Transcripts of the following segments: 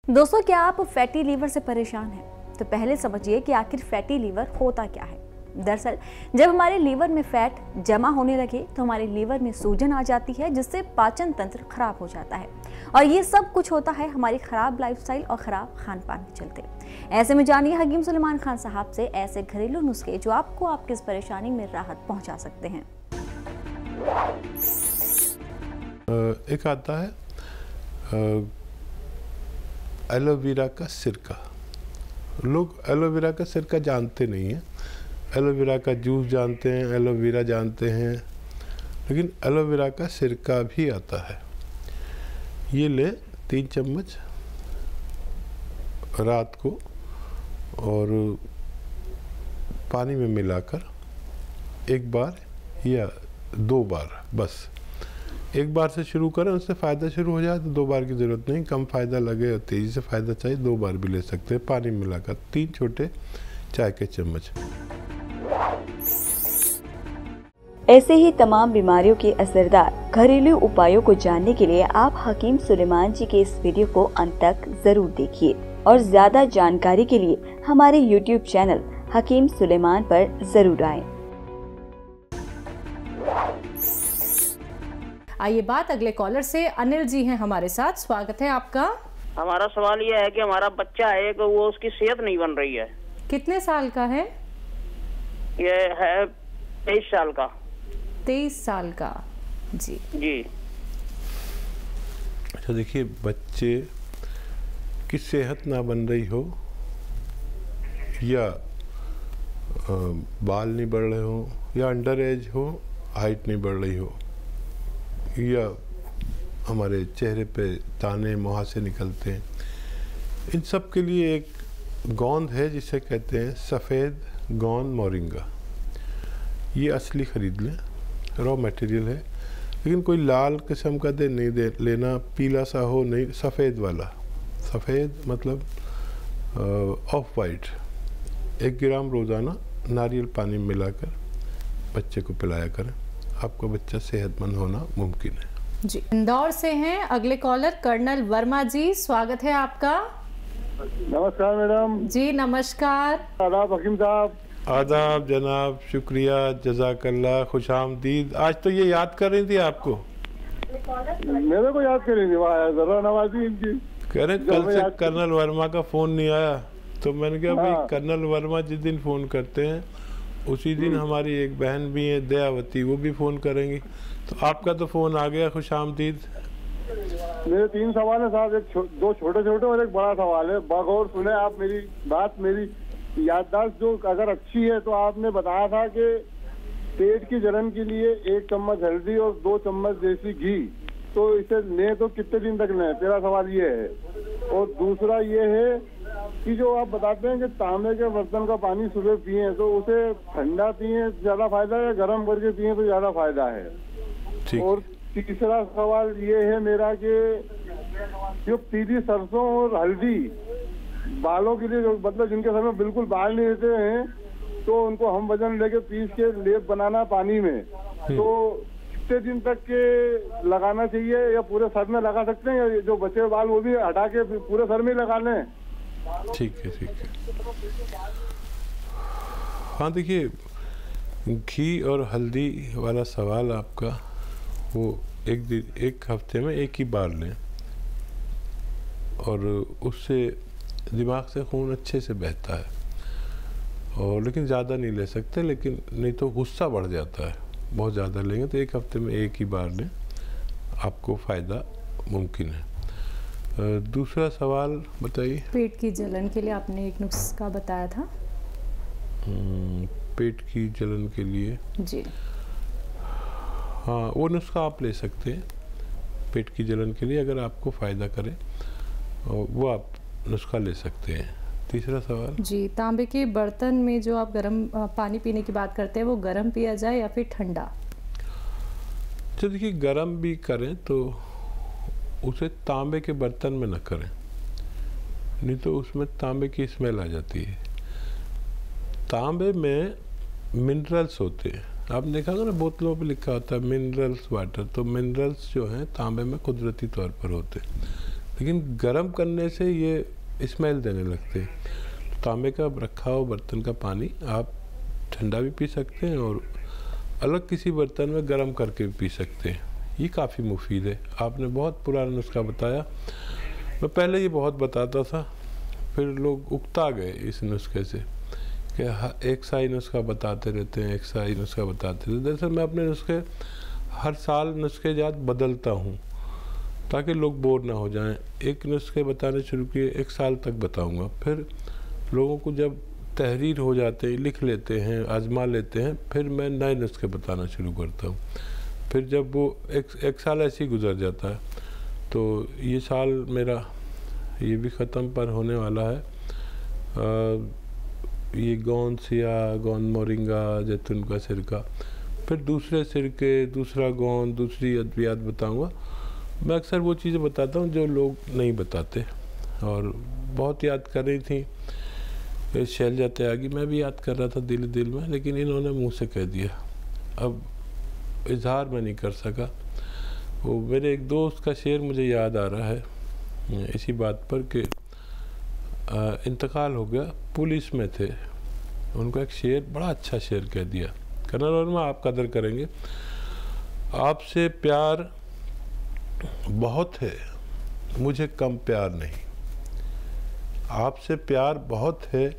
दोस्तों, क्या आप फैटी लीवर से परेशान हैं? तो पहले समझिए कि आखिर फैटी लीवर होता क्या है। दरअसल जब हमारे लीवर में फैट जमा होने लगे तो हमारे लीवर में सूजन आ जाती है, जिससे पाचन तंत्र खराब हो जाता है। और ये सब कुछ होता है हमारी खराब लाइफस्टाइल और खराब खान पान के चलते। ऐसे में जानिए हकीम सुलेमान खान साहब से ऐसे घरेलू नुस्खे जो आपको आपकी इस परेशानी में राहत पहुंचा सकते हैं। एक आता है एलोवेरा का सिरका। लोग एलोवेरा का सिरका जानते नहीं हैं। एलोवेरा का जूस जानते हैं, एलोवेरा जानते हैं, लेकिन एलोवेरा का सिरका भी आता है। ये ले 3 चम्मच रात को और पानी में मिलाकर 1 बार या 2 बार, बस 1 बार से शुरू करें, उससे फ़ायदा शुरू हो जाए तो 2 बार की ज़रूरत नहीं। कम फ़ायदा लगे और तेज़ी से फ़ायदा चाहिए 2 बार भी ले सकते हैं। पानी मिलाकर 3 छोटे चाय के चम्मच। ऐसे ही तमाम बीमारियों के असरदार घरेलू उपायों को जानने के लिए आप हकीम सुलेमान जी के इस वीडियो को अंत तक जरूर देखिए और ज्यादा जानकारी के लिए हमारे YouTube चैनल हकीम सुलेमान पर जरूर आएं। आइए बात अगले कॉलर से। अनिल जी हैं हमारे साथ, स्वागत है आपका। हमारा सवाल यह है कि हमारा बच्चा है कि वो उसकी सेहत नहीं बन रही है। कितने साल का है? ये है 23 साल का। 23 साल का, जी जी। अच्छा, देखिए, बच्चे की सेहत ना बन रही हो या बाल नहीं बढ़ रहे हो या अंडर एज हो, हाइट नहीं बढ़ रही हो या हमारे चेहरे पे ताने मुहासे निकलते हैं, इन सब के लिए एक गोंद है जिसे कहते हैं सफ़ेद गोंद मोरिंगा। ये असली ख़रीद लें, रॉ मटेरियल है, लेकिन कोई लाल किस्म का नहीं दे लेना, पीला सा हो नहीं, सफ़ेद वाला। सफ़ेद मतलब ऑफ वाइट। 1 ग्राम रोज़ाना नारियल पानी मिलाकर बच्चे को पिलाया करें, आपका बच्चा सेहतमंद होना मुमकिन है। जी। इंदौर से हैं अगले कॉलर कर्नल वर्मा जी, स्वागत है आपका। नमस्कार मैडम। जी नमस्कार। आदाब हकीम साहब। आदाब जनाब, शुक्रिया, जज़ाकल्लाह, खुशामदीद। आज तो ये याद कर रही थी आपको। मेरे को याद करेंगे, वाह जरा नवाजी इनकी। कह रहे कल से कर्नल वर्मा का फ़ोन नहीं आया, तो मैंने कहा भाई कर्नल वर्मा जिस दिन फ़ोन करते हैं उसी दिन हमारी एक बहन भी है दयावती, वो भी फ़ोन करेंगी। तो आपका तो फ़ोन आ गया, खुशामदीद। मेरे 3 सवाल है साहब, 2 छोटे छोटे और एक बड़ा सवाल है। बगौर सुने आप मेरी बात। मेरी याददाश्त जो अगर अच्छी है तो आपने बताया था कि पेट की जलन के लिए 1 चम्मच हल्दी और 2 चम्मच देसी घी, तो इसे लें तो कितने दिन तक लें? मेरा सवाल ये है। और दूसरा ये है कि जो आप बताते हैं कि तांबे के बर्तन का पानी सुबह पिए तो उसे ठंडा पिए ज्यादा फायदा है या गर्म करके पिए तो ज्यादा फायदा है? और तीसरा सवाल ये है मेरा कि जो पीली सरसों और हल्दी बालों के लिए, जो मतलब जिनके सर में बिल्कुल बाल नहीं रहते हैं, तो उनको हम वजन लेके पीस के लेप बनाना पानी में, तो कितने दिन तक के लगाना चाहिए या पूरे सर में लगा सकते हैं, या जो बचे बाल वो भी हटा के पूरे सर में लगा लें? ठीक है, ठीक है। हाँ, देखिए, घी और हल्दी वाला सवाल आपका, वो एक हफ्ते में 1 ही बार लें और उससे दिमाग से खून अच्छे से बहता है। और लेकिन ज़्यादा नहीं ले सकते, लेकिन नहीं तो गुस्सा बढ़ जाता है। बहुत ज़्यादा लेंगे तो 1 हफ्ते में 1 ही बार लें, आपको फ़ायदा मुमकिन है। दूसरा सवाल बताइए। पेट की जलन के लिए आपने एक नुस्खा बताया था। पेट की जलन के लिए जी, हाँ, वो नुस्खा आप ले सकते हैं पेट की जलन के लिए, अगर आपको फ़ायदा करे वो आप नुस्खा ले सकते हैं। तीसरा सवाल जी, तांबे के बर्तन में जो आप गर्म पानी पीने की बात करते हैं, वो गर्म पिया जाए या फिर ठंडा? तो देखिए, गर्म भी करें तो उसे तांबे के बर्तन में न करें, नहीं तो उसमें तांबे की स्मेल आ जाती है। तांबे में मिनरल्स होते हैं, आपने देखा होगा ना, बोतलों पे लिखा होता है मिनरल्स वाटर, तो मिनरल्स जो हैं तांबे में कुदरती तौर पर होते हैं। लेकिन गर्म करने से ये स्मेल देने लगते हैं। तांबे का रखा हुआ बर्तन का पानी आप ठंडा भी पी सकते हैं और अलग किसी बर्तन में गर्म करके भी पी सकते हैं। ये काफ़ी मुफीद है। आपने बहुत पुराना नुस्खा बताया, मैं पहले ये बहुत बताता था, फिर लोग उकता गए इस नुस्खे से कि एक सा ही नुस्खा बताते रहते हैं, एक सा ही नुस्खा बताते रहते हैं। दरअसल मैं अपने नुस्खे हर साल नुस्खे जात बदलता हूँ ताकि लोग बोर ना हो जाएं। एक नुस्खे बताने शुरू किए, 1 साल तक बताऊँगा, फिर लोगों को जब तहरीर हो जाते हैं, लिख लेते हैं, आजमा लेते हैं, फिर मैं नए नुस्खे बताना शुरू करता हूँ। फिर जब वो एक साल ऐसे ही गुजर जाता है, तो ये साल मेरा ये भी ख़त्म पर होने वाला है। ये गोंद सिया, गोंद मोरिंगा, जैतून का सिरका, फिर दूसरे सिरके, दूसरा गोंद, दूसरी अद्वियात बताऊँगा। मैं अक्सर वो चीज़ें बताता हूँ जो लोग नहीं बताते, और बहुत याद कर रही थी शैलजा त्यागी, मैं भी याद कर रहा था दिल में, लेकिन इन्होंने मुंह से कह दिया, अब इजहार मैं नहीं कर सका। वो मेरे एक दोस्त का शेर मुझे याद आ रहा है इसी बात पर कि इंतकाल हो गया, पुलिस में थे, उनको एक शेर, बड़ा अच्छा शेर कह दिया, कर्नल वर्मा आप कदर करेंगे, आपसे प्यार बहुत है, मुझे कम प्यार नहीं। आपसे प्यार बहुत है,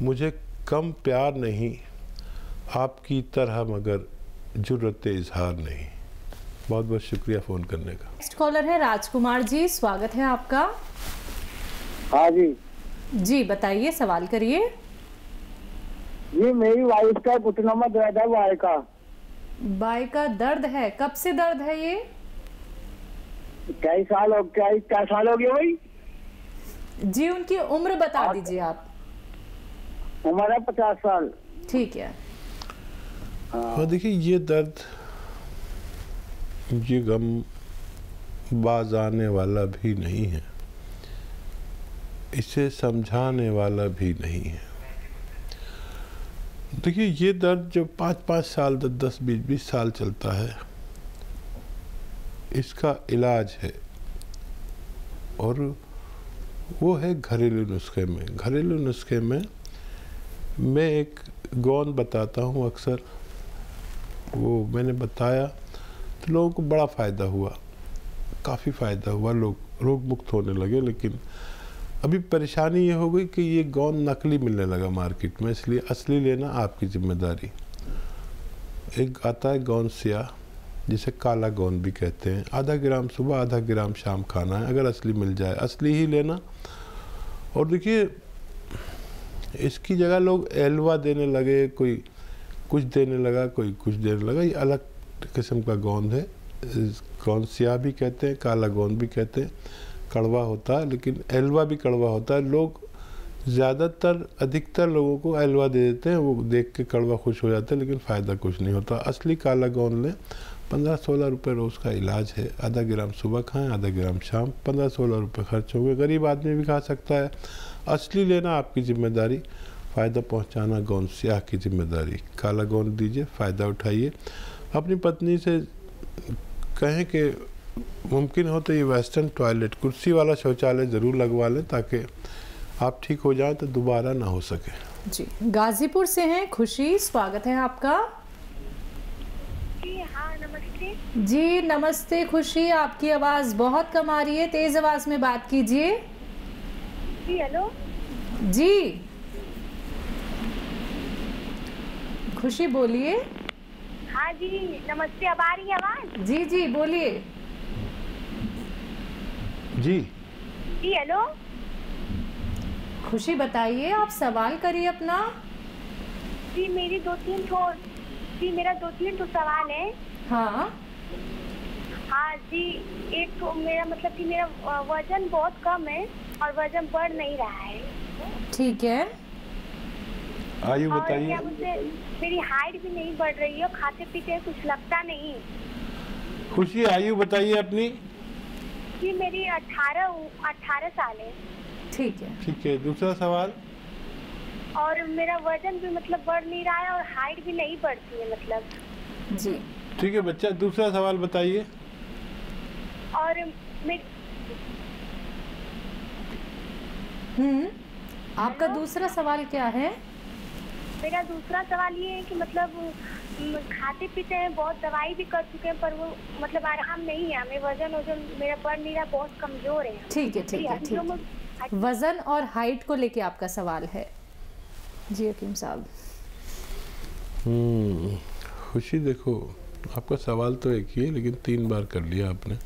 मुझे कम प्यार नहीं, आपकी तरह मगर जुर्रत इजहार नहीं। बहुत बहुत शुक्रिया फ़ोन करने का। नेक्स्ट कॉलर है राजकुमार जी, स्वागत है आपका। हाँ जी जी बताइए, सवाल करिए। ये मेरी वाइफ का घुटनों में दर्द है, बाई का दर्द है, कब से दर्द है ये? क्या साल हो गया भाई जी? उनकी उम्र बता दीजिए आप। उम्र है 50 साल। ठीक है। और देखिए ये दर्द, ये गम बाज आने वाला भी नहीं है, इसे समझाने वाला भी नहीं है। देखिए ये दर्द जो 5-5 साल, 10-10, 20-20 साल चलता है, इसका इलाज है, और वो है घरेलू नुस्खे में। घरेलू नुस्खे में मैं एक गोंद बताता हूँ अक्सर, वो मैंने बताया तो लोगों को बड़ा फ़ायदा हुआ, काफ़ी फ़ायदा हुआ, लोग रोग मुक्त होने लगे। लेकिन अभी परेशानी ये हो गई कि ये गोंद नकली मिलने लगा मार्केट में, इसलिए असली लेना आपकी जिम्मेदारी। एक आता है गोंद सिया, जिसे काला गोंद भी कहते हैं, आधा ग्राम सुबह, आधा ग्राम शाम खाना है। अगर असली मिल जाए असली ही लेना। और देखिए इसकी जगह लोग एलवा देने लगे, कोई कुछ देने लगा, कोई कुछ देने लगा। ये अलग किस्म का गोंद है, गोंद सिया भी कहते हैं, काला गोंद भी कहते हैं। कड़वा होता है, लेकिन एलवा भी कड़वा होता है। लोग ज़्यादातर, अधिकतर लोगों को एलवा दे देते हैं, वो देख के कड़वा खुश हो जाते हैं, लेकिन फ़ायदा कुछ नहीं होता। असली काला गोंद लें, 15-16 रुपये रोज़ का इलाज है। आधा ग्राम सुबह खाएं, आधा ग्राम शाम, 15-16 रुपये खर्च होंगे। गरीब आदमी भी खा सकता है। असली लेना आपकी जिम्मेदारी, फ़ायदा पहुंचाना गोंद सियाह की जिम्मेदारी। काला गोंद दीजिए, फ़ायदा उठाइए। अपनी पत्नी से कहें कि मुमकिन हो तो ये वेस्टर्न टॉयलेट, कुर्सी वाला शौचालय ज़रूर लगवा लें, ताकि आप ठीक हो जाए तो दोबारा ना हो सके। जी गाजीपुर से हैं खुशी, स्वागत है आपका। जी हाँ नमस्ते। जी नमस्ते खुशी, आपकी आवाज़ बहुत कम आ रही है, तेज़ आवाज़ में बात कीजिए। जी हेलो। जी खुशी बोलिए। हाँ जी नमस्ते, अब आ रही है आवाज़? जी जी बोलिए। जी जी हेलो। खुशी बताइए, आप सवाल करिए अपना। जी मेरा 2-3 सवाल है। हाँ हाँ जी, एक तो मेरा मतलब कि मेरा वजन बहुत कम है और वजन बढ़ नहीं रहा है। ठीक है। आयु और बताइए। क्या मुझे, मेरी हाइट भी नहीं बढ़ रही है, खाते पीते कुछ लगता नहीं। खुशी आयु बताइए अपनी। जी मेरी 18 साल है। ठीक है। ठीक है, दूसरा सवाल। और मेरा वजन भी मतलब बढ़ नहीं रहा है और हाइट भी नहीं बढ़ती है मतलब। जी ठीक है बच्चा, दूसरा सवाल बताइए। और आपका दूसरा सवाल क्या है? मेरा दूसरा सवाल ये है कि मतलब खाते पीते हैं, बहुत दवाई भी कर चुके हैं, पर वो मतलब आराम नहीं है हमें। वजन मेरा बढ़ नहीं रहा, बहुत कमजोर है। ठीक है, ठीक है, ठीक है। वजन और हाइट को लेके आपका सवाल है जी हकीम साहब। खुशी, देखो आपका सवाल तो एक ही है, लेकिन 3 बार कर लिया आपने।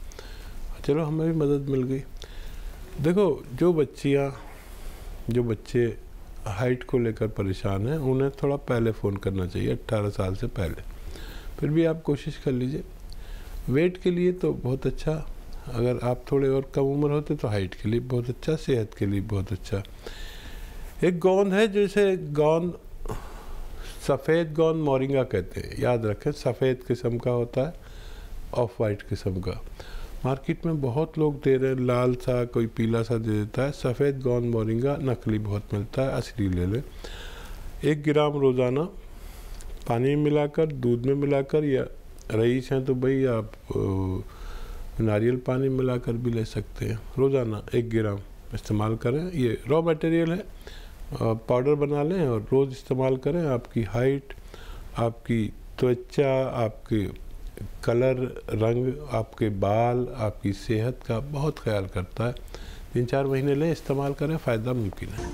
चलो हमें भी मदद मिल गई। देखो, जो बच्चे हाइट को लेकर परेशान हैं, उन्हें थोड़ा पहले फ़ोन करना चाहिए, 18 साल से पहले। फिर भी आप कोशिश कर लीजिए। वेट के लिए तो बहुत अच्छा, अगर आप थोड़े और कम उम्र होते तो हाइट के लिए बहुत अच्छा, सेहत के लिए बहुत अच्छा। एक गोंद है, जैसे गोंद, सफ़ेद गोंद मोरिंगा कहते हैं, याद रखें। सफ़ेद किस्म का होता है, ऑफ वाइट किस्म का। मार्केट में बहुत लोग दे रहे हैं, लाल सा, कोई पीला सा दे देता है। सफ़ेद गोंद मोरिंगा नकली बहुत मिलता है, असली ले लें। 1 ग्राम रोज़ाना पानी में मिलाकर, दूध में मिलाकर, या रईस हैं तो भाई आप नारियल पानी मिलाकर भी ले सकते हैं। रोज़ाना 1 ग्राम इस्तेमाल करें। ये रॉ मटेरियल है, पाउडर बना लें और रोज़ इस्तेमाल करें। आपकी हाइट, आपकी त्वचा, आपके कलर, रंग, आपके बाल, आपकी सेहत का बहुत ख्याल करता है। 3-4 महीने लें, इस्तेमाल करें, फ़ायदा मुमकिन है।